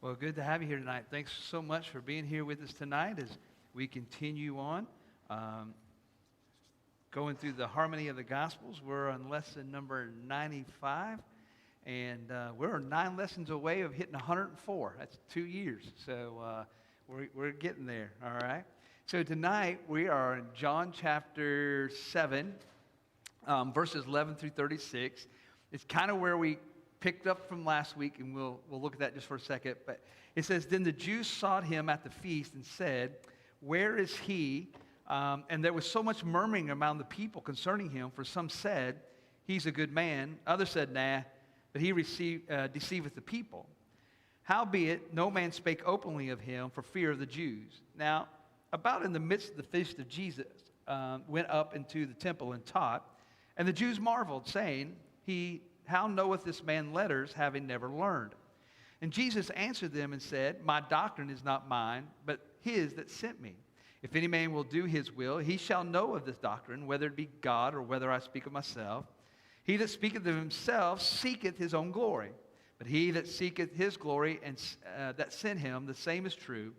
Well, good to have you here tonight. Thanks so much for being here with us tonight as we continue on going through the harmony of the Gospels. We're on lesson number 95, and we're 9 lessons away of hitting 104. That's 2 years, so we're getting there, all right? So tonight we are in John chapter 7, verses 11 through 36. It's kind of where we picked up from last week, and we'll look at that just for a second. But it says, Then the Jews sought him at the feast and said, Where is he? And there was so much murmuring among the people concerning him, for some said, He's a good man. Others said, Nah, but he deceiveth the people. Howbeit, no man spake openly of him for fear of the Jews. Now, about in the midst of the feast of Jesus, went up into the temple and taught, and the Jews marveled, saying, How knoweth this man letters, having never learned? And Jesus answered them and said, My doctrine is not mine, but his that sent me. If any man will do his will, he shall know of this doctrine, whether it be God or whether I speak of myself. He that speaketh of himself seeketh his own glory. But he that seeketh his glory and that sent him, the same is true,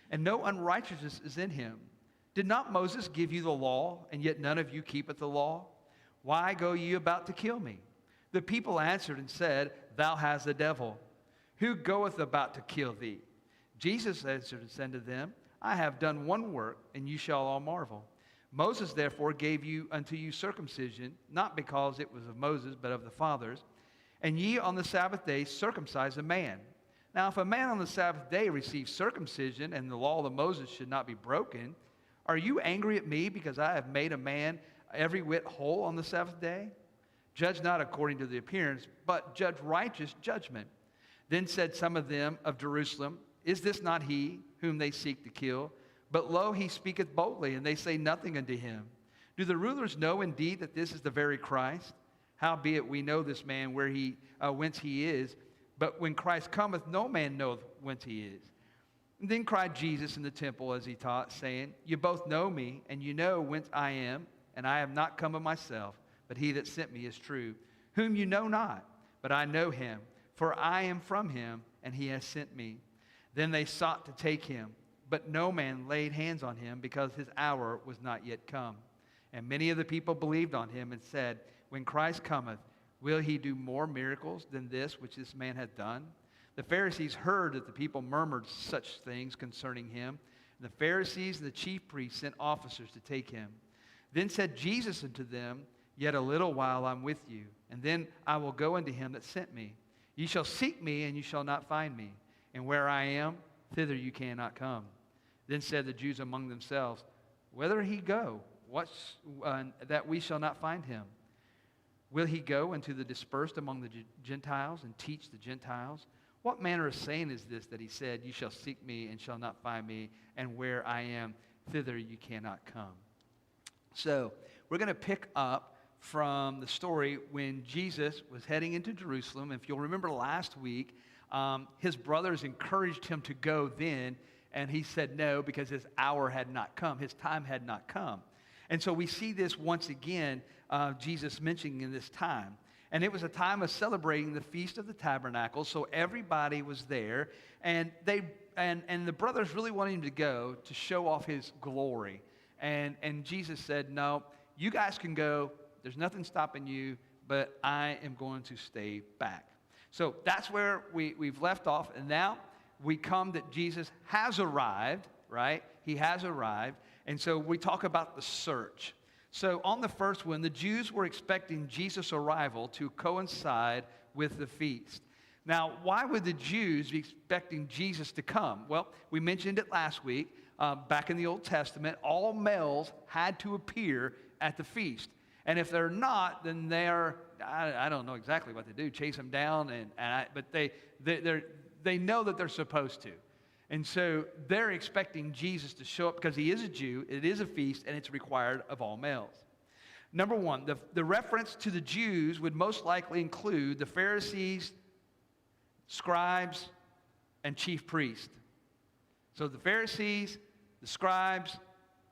and no unrighteousness is in him. Did not Moses give you the law, and yet none of you keepeth the law? Why go ye about to kill me? The people answered and said, Thou hast a devil. Who goeth about to kill thee? Jesus answered and said to them, I have done one work, and you shall all marvel. Moses therefore gave unto you circumcision, not because it was of Moses, but of the fathers. And ye on the Sabbath day circumcise a man. Now if a man on the Sabbath day receives circumcision, and the law of Moses should not be broken, are you angry at me because I have made a man every whit whole on the Sabbath day? Judge not according to the appearance, but judge righteous judgment. Then said some of them of Jerusalem, Is this not he whom they seek to kill? But lo, he speaketh boldly, and they say nothing unto him. Do the rulers know indeed that this is the very Christ? Howbeit we know this man whence he is, but when Christ cometh, no man knoweth whence he is. And then cried Jesus in the temple as he taught, saying, You both know me, and you know whence I am, and I have not come of myself, but he that sent me is true, whom you know not, but I know him, for I am from him, and he has sent me. Then they sought to take him, but no man laid hands on him, because his hour was not yet come. And many of the people believed on him, and said, When Christ cometh, will he do more miracles than this which this man hath done? The Pharisees heard that the people murmured such things concerning him. And the Pharisees and the chief priests sent officers to take him. Then said Jesus unto them, Yet a little while I'm with you, and then I will go unto him that sent me. Ye shall seek me, and you shall not find me. And where I am, thither you cannot come. Then said the Jews among themselves, Whither he go, that we shall not find him? Will he go into the dispersed among the Gentiles, and teach the Gentiles? What manner of saying is this that he said, You shall seek me, and shall not find me, and where I am, thither you cannot come? So, we're going to pick up from the story when Jesus was heading into Jerusalem. If you'll remember last week, his brothers encouraged him to go then, and he said no because his hour had not come, his time had not come. And so we see this once again, Jesus mentioning in this time. And it was a time of celebrating the Feast of the Tabernacle, so everybody was there, and the brothers really wanted him to go to show off his glory. And Jesus said, No, you guys can go. There's nothing stopping you, but I am going to stay back. So that's where we've left off, and now we come that Jesus has arrived, right? He has arrived, and so we talk about the search. So on the first one, the Jews were expecting Jesus' arrival to coincide with the feast. Now, why would the Jews be expecting Jesus to come? Well, we mentioned it last week. Back in the Old Testament, all males had to appear at the feast. And if they're not, then I don't know exactly what they do, chase them down, but they know that they're supposed to. And so they're expecting Jesus to show up because he is a Jew, it is a feast, and it's required of all males. Number one, the reference to the Jews would most likely include the Pharisees, scribes, and chief priests. So the Pharisees, the scribes,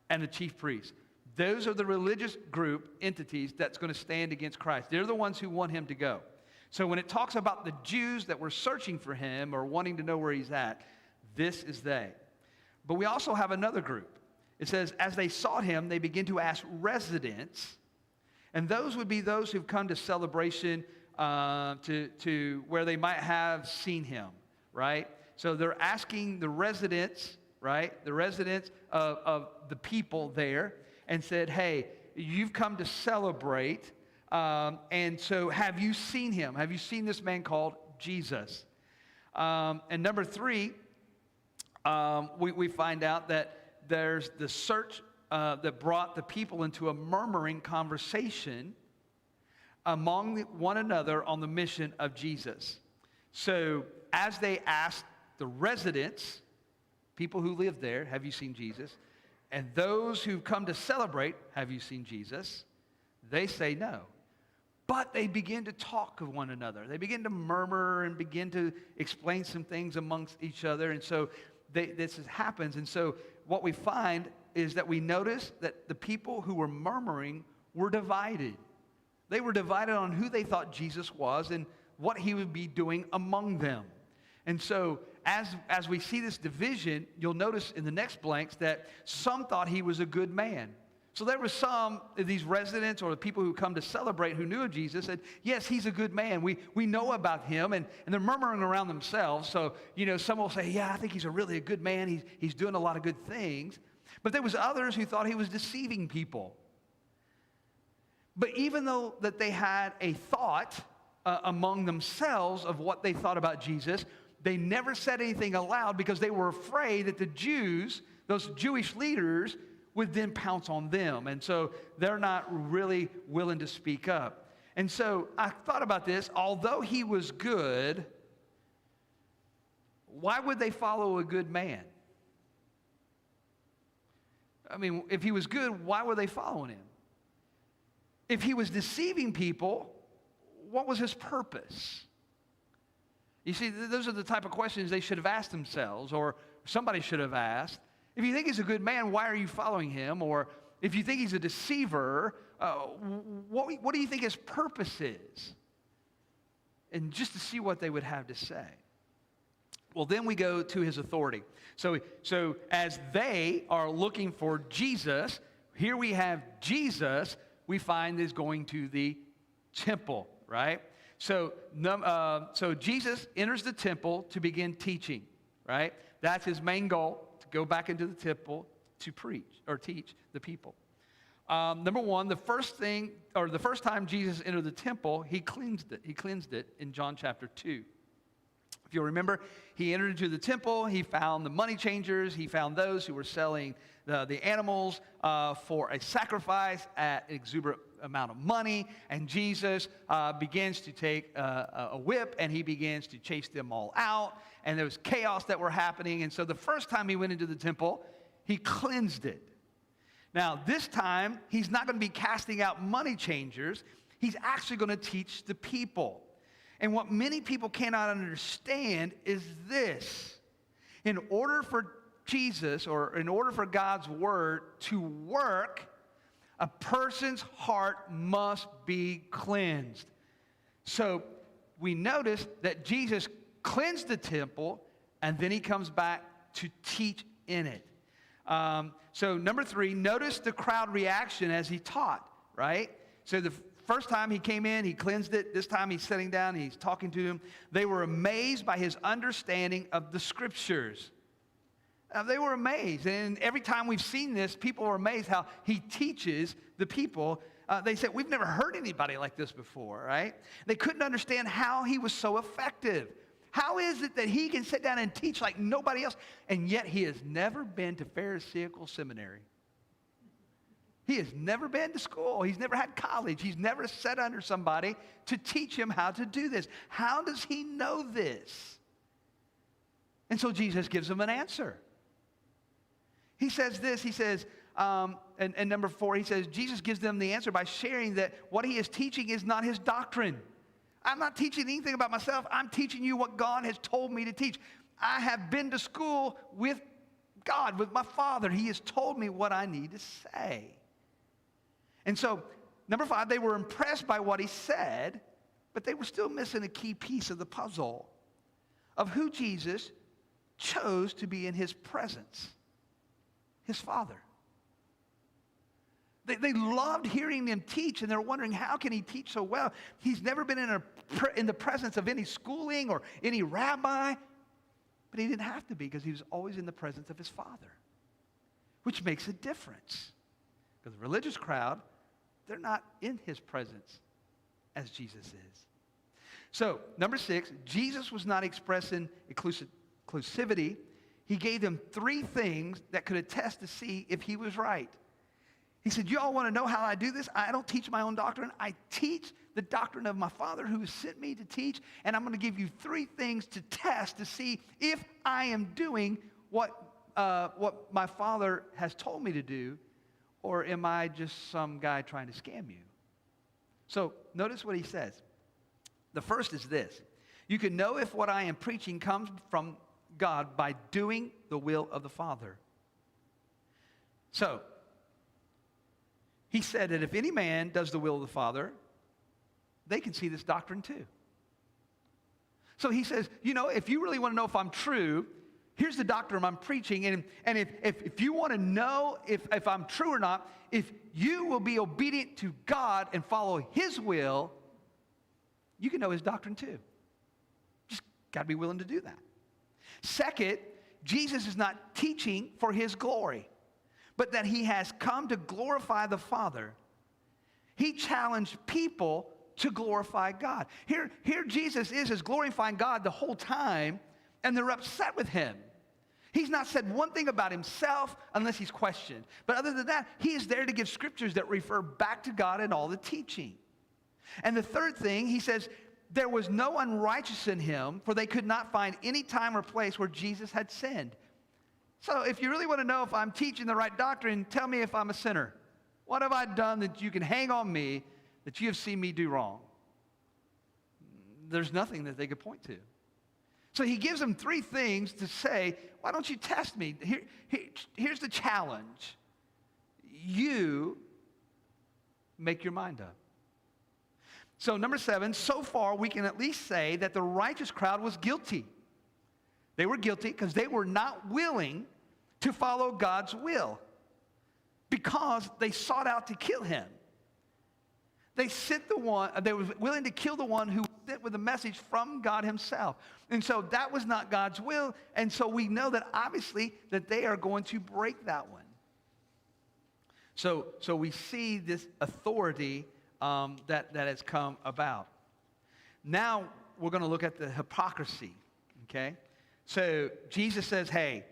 and the chief priests. Those are the religious group entities that's going to stand against Christ. They're the ones who want him to go. So when it talks about the Jews that were searching for him or wanting to know where he's at, this is they. But we also have another group. It says, as they sought him, they began to ask residents, and those would be those who've come to celebration to where they might have seen him, right? So they're asking the residents, right? The residents of the people there, and said, hey, you've come to celebrate, and so have you seen him? Have you seen this man called Jesus? And number three, we find out that there's the search that brought the people into a murmuring conversation among one another on the mission of Jesus. So as they asked the residents, people who live there, have you seen Jesus? And those who've come to celebrate, have you seen Jesus? They say no. But they begin to talk with one another. They begin to murmur and begin to explain some things amongst each other. And so this happens. And so what we find is that we notice that the people who were murmuring were divided. They were divided on who they thought Jesus was and what he would be doing among them. And so as we see this division, you'll notice in the next blanks that some thought he was a good man. So there were some of these residents or the people who come to celebrate who knew of Jesus said, yes, he's a good man. We know about him, and they're murmuring around themselves. So, some will say, yeah, I think he's a good man. He's doing a lot of good things. But there was others who thought he was deceiving people. But even though that they had a thought among themselves of what they thought about Jesus, they never said anything aloud because they were afraid that the Jews, those Jewish leaders, would then pounce on them. And so they're not really willing to speak up. And so I thought about this. Although he was good, why would they follow a good man? I mean, if he was good, why were they following him? If he was deceiving people, what was his purpose? You see, those are the type of questions they should have asked themselves, or somebody should have asked. If you think he's a good man, why are you following him? Or if you think he's a deceiver, what do you think his purpose is? And just to see what they would have to say. Well, then we go to his authority. So as they are looking for Jesus, here we have Jesus, we find is going to the temple, right? So Jesus enters the temple to begin teaching, right? That's his main goal, to go back into the temple to preach or teach the people. Number one, the first time Jesus entered the temple, he cleansed it. He cleansed it in John chapter 2. If you'll remember, he entered into the temple. He found the money changers. He found those who were selling the animals for a sacrifice at an exuberant amount of money. And Jesus begins to take a whip, and he begins to chase them all out. And there was chaos that were happening. And so the first time he went into the temple, he cleansed it. Now, this time, he's not going to be casting out money changers. He's actually going to teach the people. And what many people cannot understand is this. In order for Jesus, or in order for God's word to work, a person's heart must be cleansed. So we notice that Jesus cleansed the temple, and then he comes back to teach in it. So number 3, notice the crowd reaction as he taught, right? So the first time he came in, he cleansed it. This time he's sitting down, he's talking to them. They were amazed by his understanding of the scriptures. They were amazed. And every time we've seen this, people are amazed how he teaches the people. They said, we've never heard anybody like this before, right? They couldn't understand how he was so effective. How is it that he can sit down and teach like nobody else, and yet he has never been to Pharisaical seminary? He has never been to school. He's never had college. He's never sat under somebody to teach him how to do this. How does he know this? And so Jesus gives him an answer. He says this, he says, and number 4, he says, Jesus gives them the answer by sharing that what he is teaching is not his doctrine. I'm not teaching anything about myself. I'm teaching you what God has told me to teach. I have been to school with God, with my Father. He has told me what I need to say. And so, number 5, they were impressed by what he said, But they were still missing a key piece of the puzzle of who Jesus chose to be in his presence, his Father. They loved hearing him teach, and they're wondering, how can he teach so well? He's never been in the presence of any schooling or any rabbi, but he didn't have to be because he was always in the presence of his Father, which makes a difference. Because the religious crowd, they're not in his presence as Jesus is. So, number 6, Jesus was not expressing exclusivity. He gave them 3 things that could attest to see if he was right. He said, you all want to know how I do this? I don't teach my own doctrine. I teach the doctrine of my Father who has sent me to teach, and I'm going to give you 3 things to test to see if I am doing what my Father has told me to do, or am I just some guy trying to scam you? So notice what he says. The first is this. You can know if what I am preaching comes from God by doing the will of the Father. So, he said that if any man does the will of the Father, they can see this doctrine too. So he says, if you really want to know if I'm true, here's the doctrine I'm preaching. And if you want to know if I'm true or not, if you will be obedient to God and follow his will, you can know his doctrine too. Just got to be willing to do that. Second, Jesus is not teaching for his glory, but that he has come to glorify the Father. He challenged people to glorify God. Here Jesus is glorifying God the whole time, and they're upset with him. He's not said one thing about himself unless he's questioned. But other than that, he is there to give scriptures that refer back to God in all the teaching. And the third thing, he says, there was no unrighteous in him, for they could not find any time or place where Jesus had sinned. So if you really want to know if I'm teaching the right doctrine, tell me if I'm a sinner. What have I done that you can hang on me that you have seen me do wrong? There's nothing that they could point to. So he gives them 3 things to say, why don't you test me? Here's the challenge. You make your mind up. So number 7, so far we can at least say that the righteous crowd was guilty. They were guilty because they were not willing to follow God's will because they sought out to kill him. They were willing to kill the one who sent with a message from God himself. And so that was not God's will. And so we know that obviously that they are going to break that one. So we see this authority that has come about. Now we're going to look at the hypocrisy, okay? So Jesus says, hey,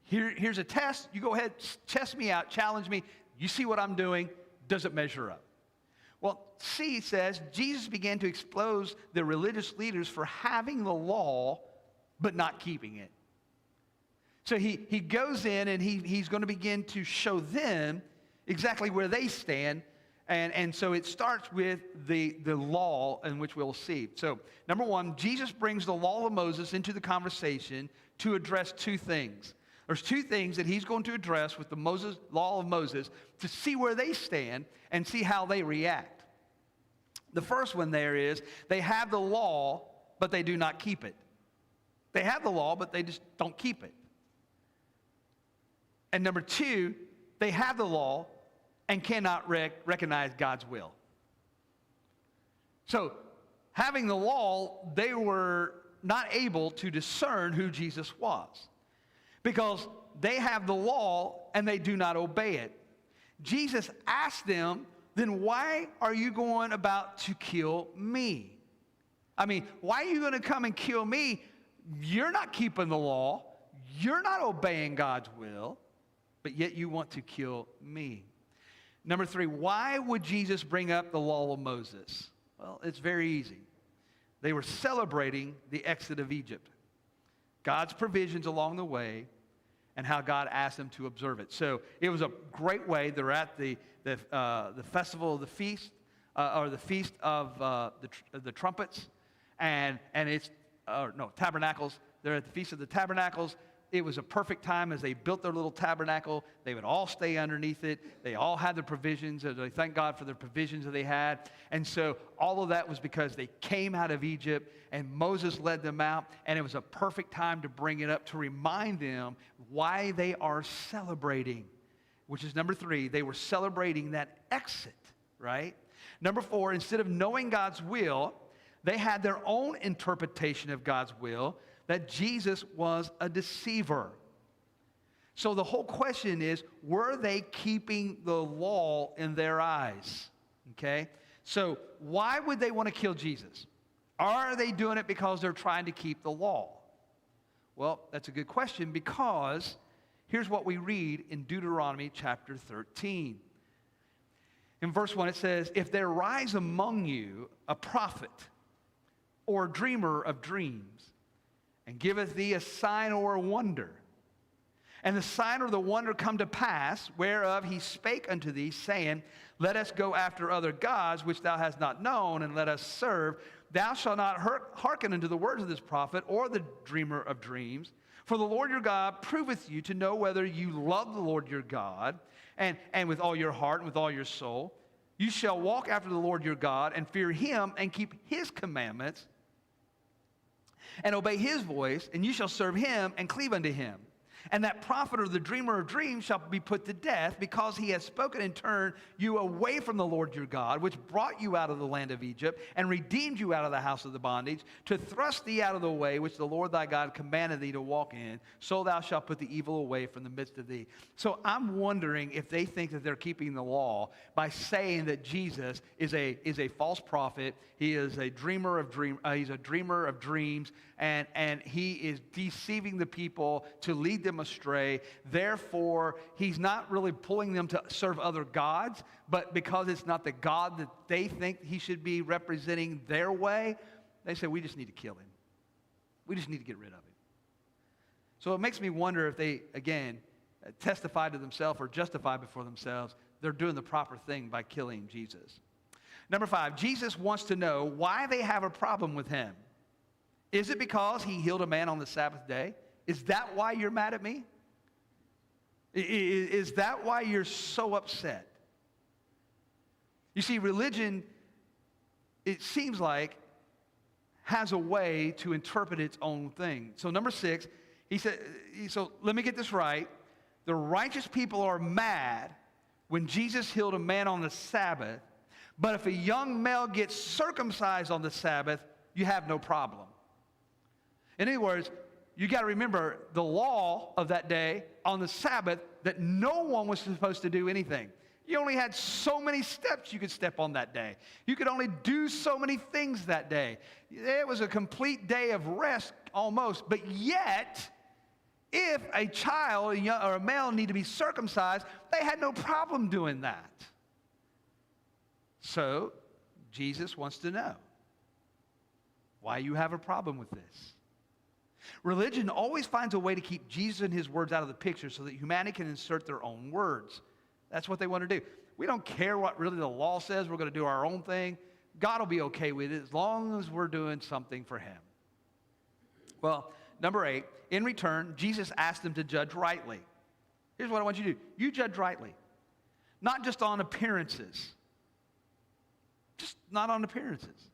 here's a test. You go ahead, test me out, challenge me. You see what I'm doing. Does it measure up? Well, C says, Jesus began to expose the religious leaders for having the law but not keeping it. So he goes in and he's going to begin to show them exactly where they stand. And so it starts with the law, in which we'll see. So, number 1, Jesus brings the law of Moses into the conversation to address 2 things. There's 2 things that he's going to address with the law of Moses to see where they stand and see how they react. The first one there is, they have the law, but they do not keep it. They have the law, but they just don't keep it. And number 2, they have the law, and cannot recognize God's will. So, having the law, they were not able to discern who Jesus was. Because they have the law and they do not obey it. Jesus asked them, then why are you going about to kill me? I mean, why are you going to come and kill me? You're not keeping the law. You're not obeying God's will, but yet you want to kill me. Number 3, why would Jesus bring up the law of Moses? Well, it's very easy. They were celebrating the exit of Egypt, God's provisions along the way, and how God asked them to observe it. So it was a great way. They're at the festival of the feast, or the feast of the trumpets, and it's tabernacles. They're at the feast of the tabernacles. it was a perfect time as they built their little tabernacle. They would all stay underneath it. They all had their provisions. They thank God for the provisions that they had. And so all of that was because they came out of Egypt and Moses led them out. And it was a perfect time to bring it up to remind them why they are celebrating, which is number 3. They were celebrating that exit, right? Number 4, instead of knowing God's will, they had their own interpretation of God's will, that Jesus was a deceiver. So the whole question is, were they keeping the law in their eyes? Okay? So why would they want to kill Jesus? Are they doing it because they're trying to keep the law? Well, that's a good question, because here's what we read in Deuteronomy chapter 13. In verse 1 it says, "If there rise among you a prophet or a dreamer of dreams, and giveth thee a sign or a wonder, and the sign or the wonder come to pass, whereof he spake unto thee, saying, Let us go after other gods, which thou hast not known, and let us serve, thou shalt not hearken unto the words of this prophet, or the dreamer of dreams. For the Lord your God proveth you to know whether you love the Lord your God, and with all your heart and with all your soul. You shall walk after the Lord your God, and fear him, and keep his commandments, and obey his voice, and you shall serve him and cleave unto him. And that prophet or the dreamer of dreams shall be put to death, because he has spoken and turned you away from the Lord your God, which brought you out of the land of Egypt, and redeemed you out of the house of the bondage, to thrust thee out of the way which the Lord thy God commanded thee to walk in. So thou shalt put the evil away from the midst of thee." So I'm wondering if they think that they're keeping the law by saying that Jesus is a false prophet. He is a dreamer of he's a dreamer of dreams, and he is deceiving the people to lead them astray. Therefore, he's not really pulling them to serve other gods, but because it's not the God that they think he should be representing their way, they say, we just need to kill him. We just need to get rid of him. So it makes me wonder if they, again, testify to themselves or justify before themselves they're doing the proper thing by killing Jesus. Number 5, Jesus wants to know why they have a problem with him. Is it because he healed a man on the Sabbath day? Is that why you're mad at me? Is that why you're so upset? You see, religion, it seems like, has a way to interpret its own thing. So number 6, he said, so let me get this right. The righteous people are mad when Jesus healed a man on the Sabbath, but if a young male gets circumcised on the Sabbath, you have no problem. In other words, you got to remember the law of that day on the Sabbath, that no one was supposed to do anything. You only had so many steps you could step on that day. You could only do so many things that day. It was a complete day of rest almost. But yet, if a child or a male needed to be circumcised, they had no problem doing that. So, Jesus wants to know why you have a problem with this. Religion always finds a way to keep Jesus and his words out of the picture so that humanity can insert their own words. That's what they want to do. We don't care what really the law says. We're going to do our own thing. God will be okay with it as long as we're doing something for him. Well, number 8, in return, Jesus asked them to judge rightly. Here's what I want you to do. You judge rightly. Not just on appearances. Just not on appearances.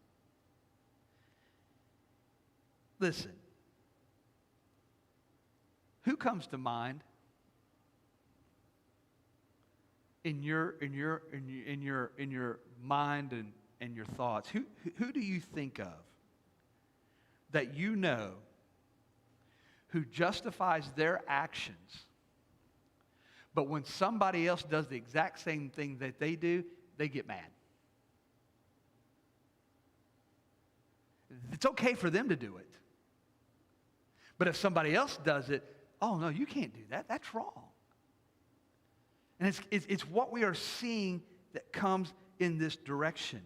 Listen. Who comes to mind in your mind and your thoughts? Who do you think of that you know who justifies their actions, but when somebody else does the exact same thing that they do, they get mad? It's okay for them to do it. But if somebody else does it, oh, no, you can't do that. That's wrong. And it's what we are seeing that comes in this direction.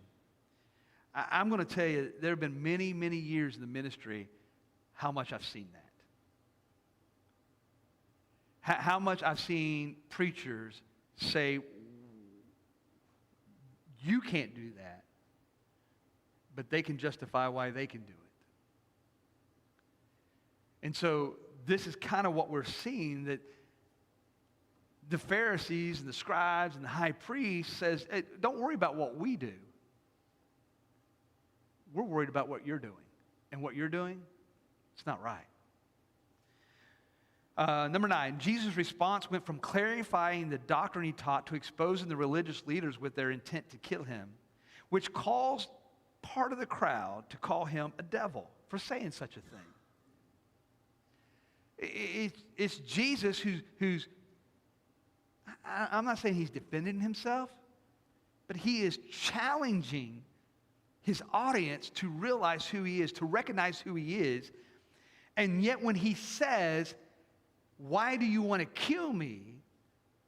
I'm going to tell you, there have been many, many years in the ministry how much I've seen that. How much I've seen preachers say, you can't do that, but they can justify why they can do it. And so this is kind of what we're seeing, that the Pharisees and the scribes and the high priest says, hey, don't worry about what we do. We're worried about what you're doing. And what you're doing, it's not right. Number 9, Jesus' response went from clarifying the doctrine he taught to exposing the religious leaders with their intent to kill him, which caused part of the crowd to call him a devil for saying such a thing. It's Jesus who's, I'm not saying he's defending himself, but he is challenging his audience to realize who he is, to recognize who he is. And yet when he says, why do you want to kill me?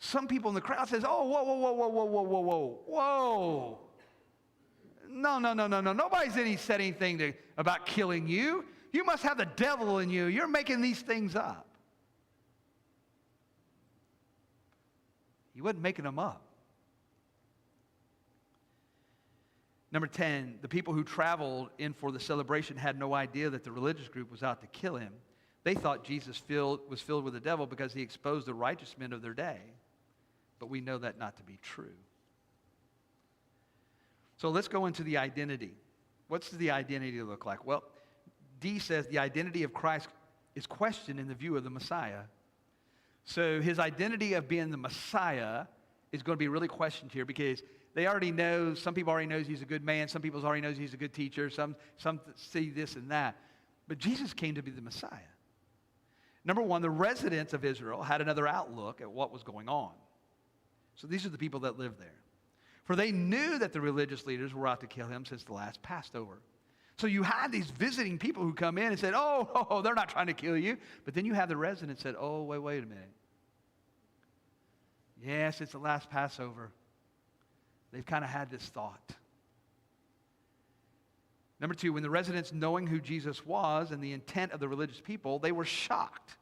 Some people in the crowd says, oh, whoa, whoa, whoa, whoa, whoa, whoa, whoa, whoa, whoa. No. Nobody's said anything about killing you. You must have the devil in you. You're making these things up. He wasn't making them up. Number 10, the people who traveled in for the celebration had no idea that the religious group was out to kill him. They thought Jesus was filled with the devil because he exposed the righteous men of their day. But we know that not to be true. So let's go into the identity. What's the identity look like? Well, D says the identity of Christ is questioned in the view of the Messiah. So his identity of being the Messiah is going to be really questioned here, because they already know, some people already know he's a good man, some people already know he's a good teacher, some see this and that. But Jesus came to be the Messiah. Number 1, the residents of Israel had another outlook at what was going on. So these are the people that lived there. For they knew that the religious leaders were out to kill him since the last Passover. So you had these visiting people who come in and said, oh, they're not trying to kill you. But then you have the residents said, oh, wait a minute. Yes, it's the last Passover. They've kind of had this thought. Number 2, when the residents, knowing who Jesus was and the intent of the religious people, they were shocked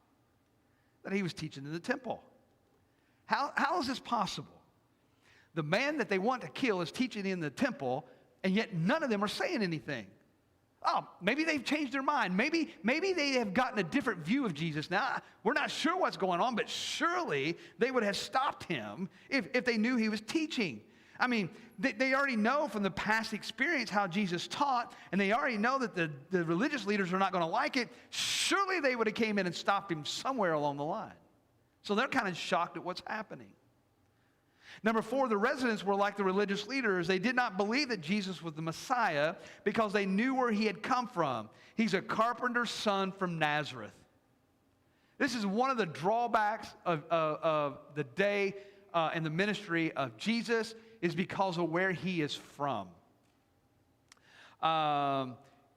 that he was teaching in the temple. How is this possible? The man that they want to kill is teaching in the temple, and yet none of them are saying anything. Oh, maybe they've changed their mind. Maybe they have gotten a different view of Jesus. Now, we're not sure what's going on, but surely they would have stopped him if they knew he was teaching. I mean, they already know from the past experience how Jesus taught, and they already know that the religious leaders are not going to like it. Surely they would have came in and stopped him somewhere along the line. So they're kind of shocked at what's happening. Number 4, the residents were like the religious leaders. They did not believe that Jesus was the Messiah because they knew where he had come from. He's a carpenter's son from Nazareth. This is one of the drawbacks of the day and the ministry of Jesus, is because of where he is from.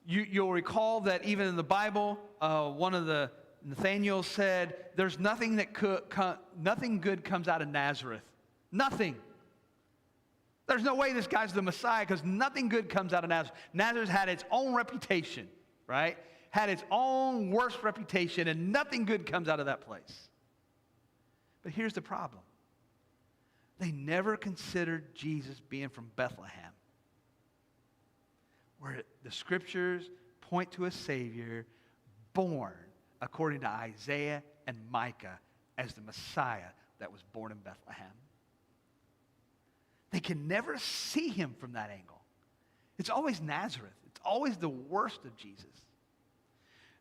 You'll recall that even in the Bible, one of the Nathanael said, "There's nothing nothing good comes out of Nazareth. Nothing. There's no way this guy's the Messiah because nothing good comes out of Nazareth." Nazareth had its own reputation, right? Had its own worst reputation, and nothing good comes out of that place. But here's the problem. They never considered Jesus being from Bethlehem, where the scriptures point to a Savior born, according to Isaiah and Micah, as the Messiah that was born in Bethlehem. They can never see him from that angle. It's always Nazareth. It's always the worst of Jesus.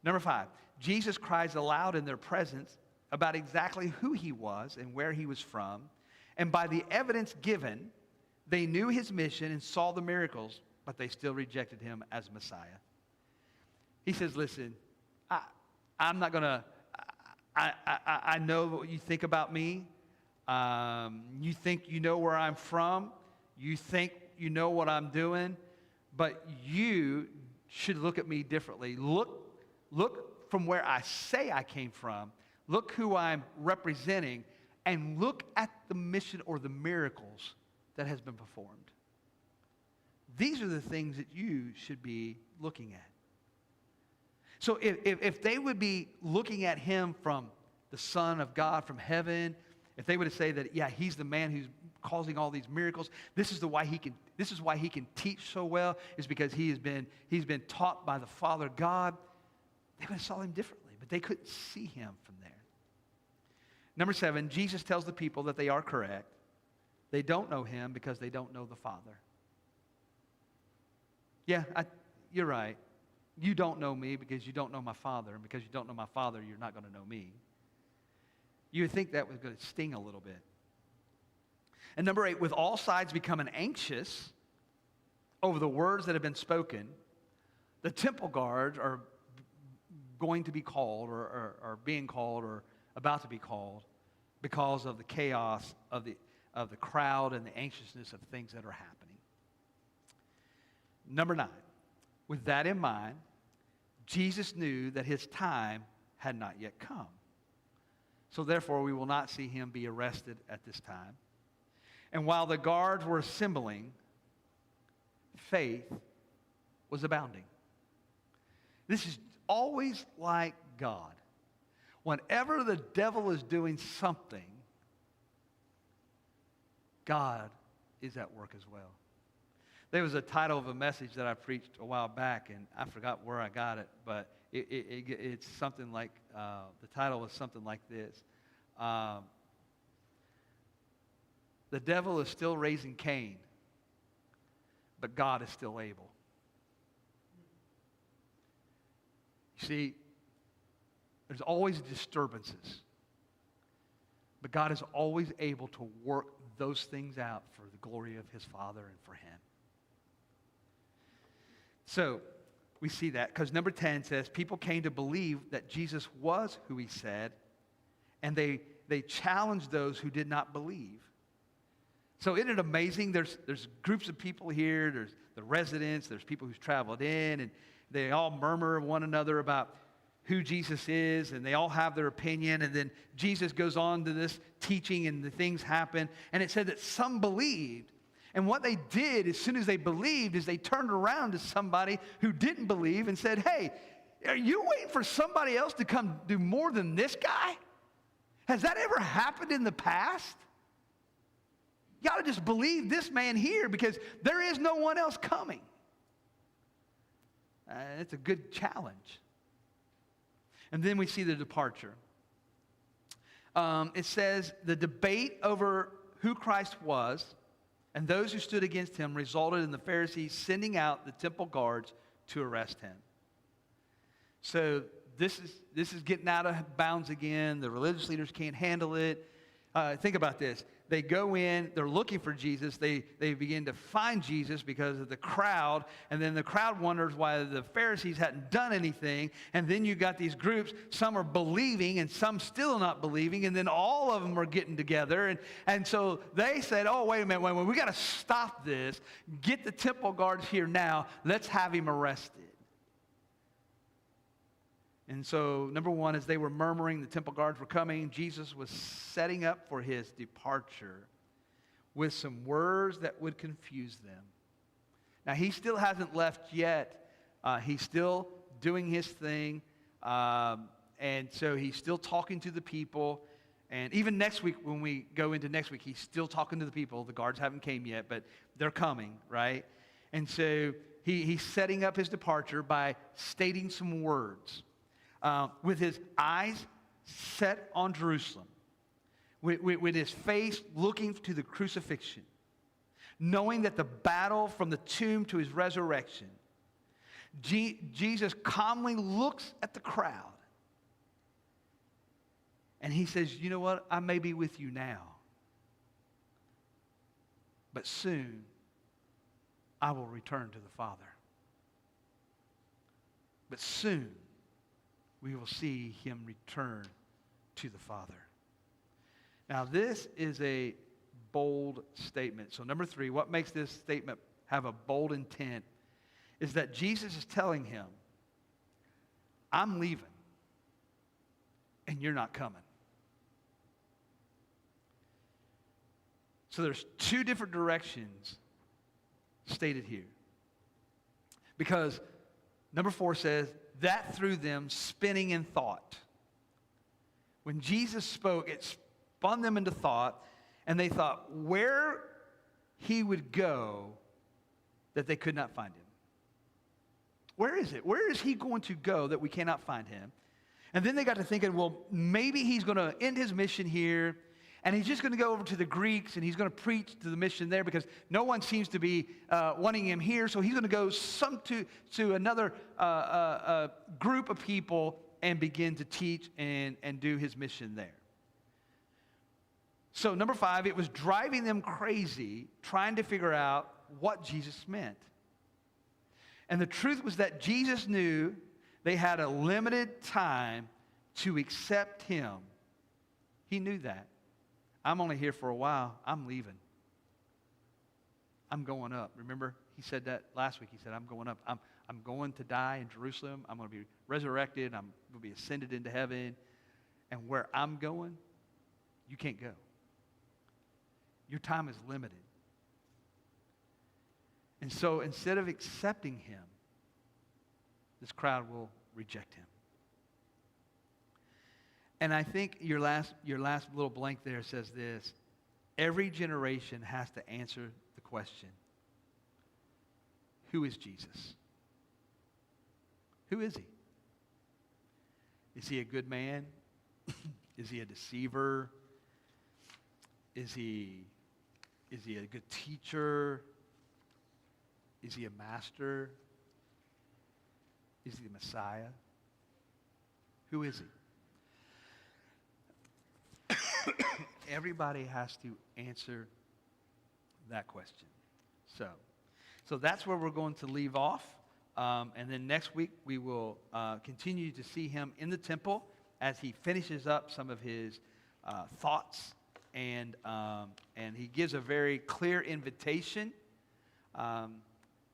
Number 5, Jesus cries aloud in their presence about exactly who he was and where he was from. And by the evidence given, they knew his mission and saw the miracles, but they still rejected him as Messiah. He says, listen, I'm not going to, I know what you think about me. You think you know where I'm from. You think you know what I'm doing. But you should look at me differently. Look from where I say I came from. Look who I'm representing. And look at the mission or the miracles that has been performed. These are the things that you should be looking at. So if they would be looking at him from the Son of God from heaven, if they would say that, yeah, he's the man who's causing all these miracles, this is why he can teach so well, is because he's been taught by the Father God, they would have saw him differently. but they couldn't see him from there. Number 7, Jesus tells the people that they are correct. They don't know him because they don't know the Father. Yeah, you're right. You don't know me because you don't know my Father, and because you don't know my Father, you're not going to know me. You would think that was going to sting a little bit. And number 8, with all sides becoming anxious over the words that have been spoken, the temple guards are going to be called or being called or about to be called because of the chaos of the crowd and the anxiousness of things that are happening. Number 9, with that in mind, Jesus knew that his time had not yet come. So therefore, we will not see him be arrested at this time. And while the guards were assembling, faith was abounding. This is always like God. Whenever the devil is doing something, God is at work as well. There was a title of a message that I preached a while back, and I forgot where I got it, but it's something like, the title was something like this. The devil is still raising Cain, but God is still able. You see, there's always disturbances, but God is always able to work those things out for the glory of his Father and for him. So, we see that because number 10 says, people came to believe that Jesus was who he said, and they challenged those who did not believe. So isn't it amazing? There's groups of people here, there's the residents, there's people who's traveled in, and they all murmur one another about who Jesus is, and they all have their opinion, and then Jesus goes on to this teaching, and the things happen, and it said that some believed. And what they did as soon as they believed is they turned around to somebody who didn't believe and said, hey, are you waiting for somebody else to come do more than this guy? Has that ever happened in the past? You got to just believe this man here because there is no one else coming. It's a good challenge. And then we see the departure. It says the debate over who Christ was and those who stood against him resulted in the Pharisees sending out the temple guards to arrest him. So this is getting out of bounds again. The religious leaders can't handle it. Think about this. They go in, they're looking for Jesus. They begin to find Jesus because of the crowd. And then the crowd wonders why the Pharisees hadn't done anything. And then you got these groups. Some are believing and some still not believing. And then all of them are getting together. And so they said, oh, wait a minute. We got to stop this. Get the temple guards here now. Let's have him arrested. And so, number 1, as they were murmuring, the temple guards were coming, Jesus was setting up for his departure with some words that would confuse them. Now, he still hasn't left yet. He's still doing his thing. And so he's still talking to the people. And even next week, when we go into next week, he's still talking to the people. The guards haven't came yet, but they're coming, right? And so he's setting up his departure by stating some words. With his eyes set on Jerusalem, with his face looking to the crucifixion, knowing that the battle from the tomb to his resurrection, Jesus calmly looks at the crowd, and he says, you know what, I may be with you now, but soon I will return to the Father. But soon we will see him return to the Father. Now, this is a bold statement. So, number 3, what makes this statement have a bold intent is that Jesus is telling him, I'm leaving, and you're not coming. So there's 2 different directions stated here. Because number 4 says, that threw them spinning in thought. When Jesus spoke, it spun them into thought, and they thought where he would go that they could not find him. Where is it? Where is he going to go that we cannot find him? And then they got to thinking, well, maybe he's going to end his mission here, and he's just going to go over to the Greeks, and he's going to preach to the mission there because no one seems to be wanting him here. So he's going to go to another group of people and begin to teach and do his mission there. So number 5, it was driving them crazy trying to figure out what Jesus meant. And the truth was that Jesus knew they had a limited time to accept him. He knew that. I'm only here for a while. I'm leaving. I'm going up. Remember, he said that last week. He said, I'm going up. I'm going to die in Jerusalem. I'm going to be resurrected. I'm going to be ascended into heaven. And where I'm going, you can't go. Your time is limited. And so instead of accepting him, this crowd will reject him. And I think your last little blank there says this: every generation has to answer the question, who is Jesus? Who is he? Is he a good man? Is he a deceiver? Is he a good teacher? Is he a master? Is he the Messiah? Who is he? Everybody has to answer that question. So that's where we're going to leave off. And then next week we will continue to see him in the temple as he finishes up some of his thoughts, and he gives a very clear invitation.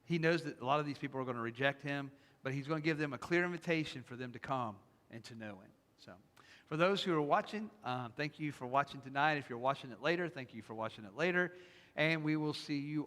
He knows that a lot of these people are going to reject him, but he's going to give them a clear invitation for them to come and to know him. So for those who are watching, thank you for watching tonight. If you're watching it later, thank you for watching it later. And we will see you